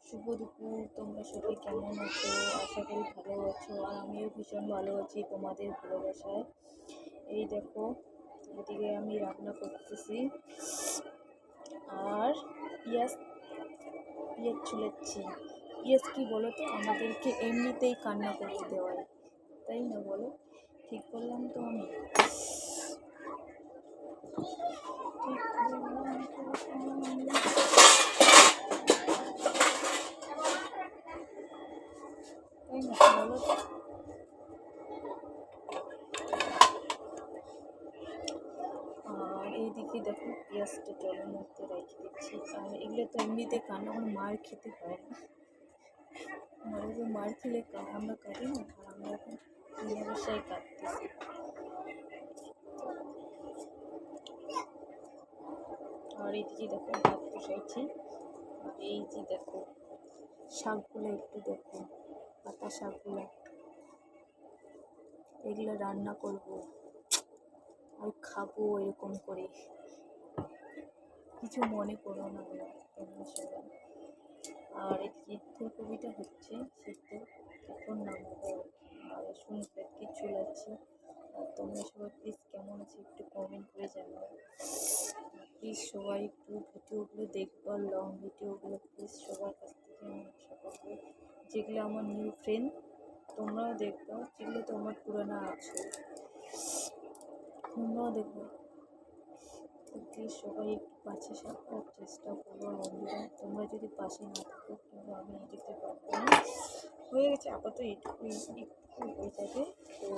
শুভ দুপুর, তোমরা সবাই কেমন আছো? আশা করি ভালো আছো। আর আমিও ভীষণ ভালো আছি তোমাদের ভালোবাসায়। এই দেখো, এদিকে আমি রান্না করতেছি আর পেঁয়াজ পেঁয়াজ ছুলাচ্ছি। পেঁয়াজ কি বলো তো, আমাদেরকে এমনিতেই কান্না করতে দেওয়ায়, তাই না বলো? ঠিক বললাম তো আমি? ঠিক বললাম তো আমি? তাই না বলো তো? আর এইদিকে দেখো, পেঁয়াজটা জলের মধ্যে রেখে দিচ্ছি। আর এগুলো তো এমনিতে কান্না করে মার খেতে হয় না, আমাদের যে মার খেলে আমরা কাটি না, আর আমরা এখন বিনা বাসায় কাটতেছি। আর এইদিকে দেখো, ভাত বসাইছি। আর এই যে দেখো, শাকগুলো একটু দেখো, পাতা শাকগুলো, এগুলো রান্না করব আর খাবো এরকম করে। কিছু মনে করো না তোমরা সবাই। আর এদিকে ফুলকপিটা হচ্ছে সিদ্ধ, এখন নামাবো আর রসুন পেঁয়াজ চুলাচ্ছি। আর তোমরা সবাই প্লিজ কেমন আছে একটু কমেন্ট করে জানাও। প্লিজ সবাই একটু ভিডিওগুলো দেখবো, লং ভিডিওগুলো প্লিজ সবার কাছ থেকে আমি আশা করবো। যেগুলো আমার নিউ ফ্রেন্ড তোমরাও দেখবো, যেগুলো তো আমার পুরানো আছে তোমরাও দেখবো। প্লিজ সবাই একটু পাশে থাকার চেষ্টা করবো বন্ধুরা। তোমরা যদি পাশে না থাকো কিন্তু আমি যেতে পারবো না। হয়ে গেছে আপাতত একটু হয়ে যাবে। তো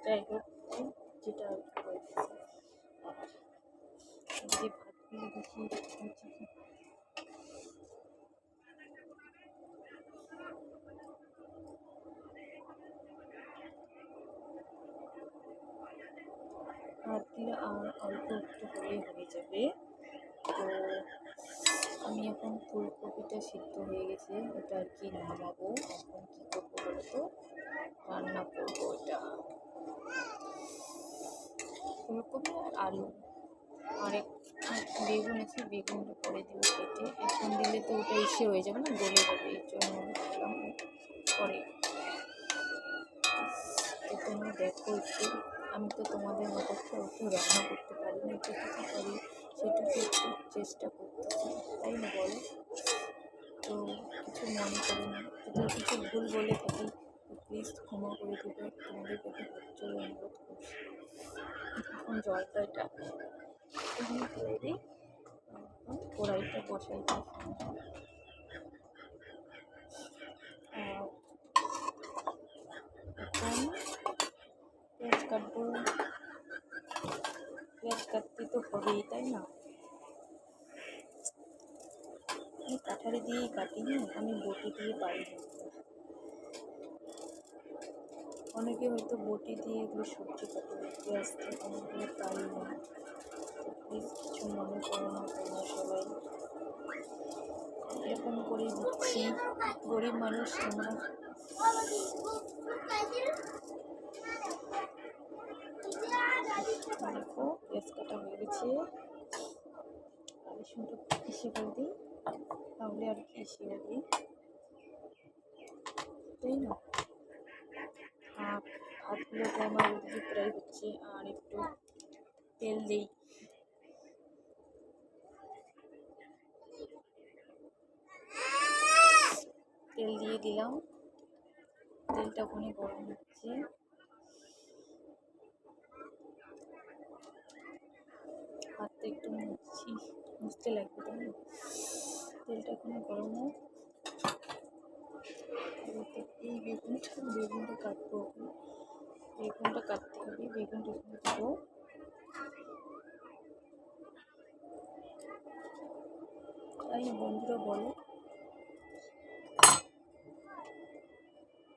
যাই হোক, যেটা আর কি হয়েছে। আর যে ভাতগুলো দেখি হচ্ছে ভাতগুলো আর অল্প একটু হয়ে যাবে। তো আমি এখন ফুলকপিটা সিদ্ধ হয়ে গেছে, ওটা আর কি নামাবো। এখন কী করবো বলো তো, রান্না করবো ওটা ফুলকপি আর আলু আর বেগুন আছে, বেগুনটা পরে দিব কেটে। এখন দিলে তো ওটা ইসে হয়ে যাবে না, গলে যাবে, এই জন্য বললাম পরে। তো তোমরা দেখো একটু, আমি তো তোমাদের মতো অত রান্না করতে পারি না, যেটুকু পারি সেটুকু একটু চেষ্টা করতেছি, তাই না বলো? তো কিছু মনে করো না, যদি কিছু ভুল বলে থাকি তো প্লিজ ক্ষমা করে দেবে, তোমাদের কাছে হাত জোড়ে অনুরোধ করছি। এখন জলটা এটা এখানে ফেলে দিই, কড়াইটা বসাই দিই। এখন পেঁয়াজ কাটবো, পেঁয়াজ কাটতে তো হবেই, তাই না? আমি কাঠারি দিয়েই কাটি, না আমি বটি দিয়ে পারি না। অনেকে হয়তো বটি দিয়ে এগুলো সবজি কাটে, পেঁয়াজ দিয়ে, অনেকগুলো পারি না। তো প্লিজ কিছু মনে করো না তোমরা সবাই, এরকম করেই দিচ্ছি, গরিব মানুষ আমরা। দেখো পেঁয়াজ কাটা হয়ে গেছে, আর রসুনটা ইসে করে দিই, তাহলে আর কি ইসে হবে, তাই না? আর ভাতগুলো তো আমার ওদিকে প্রায় হচ্ছে, আর একটু তেল দিই। তেল দিয়ে দিলাম, তেলটা ওখানে গরম হচ্ছে। হাতটা একটু মুছতে লাগবে, তাই না? তেলটা ওখানে গরম হোক। এই বেগুনটা কাটবো, বেগুনটা কাটতে হবে, বেগুনটা এখানে দেবো। তাই বন্ধুরা বলো।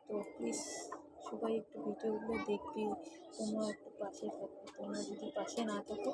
তো প্লিজ সবাই একটু ভিডিওগুলো দেখবি, তোমরা একটু পাশে থাকবে। তোমরা যদি পাশে না থাকো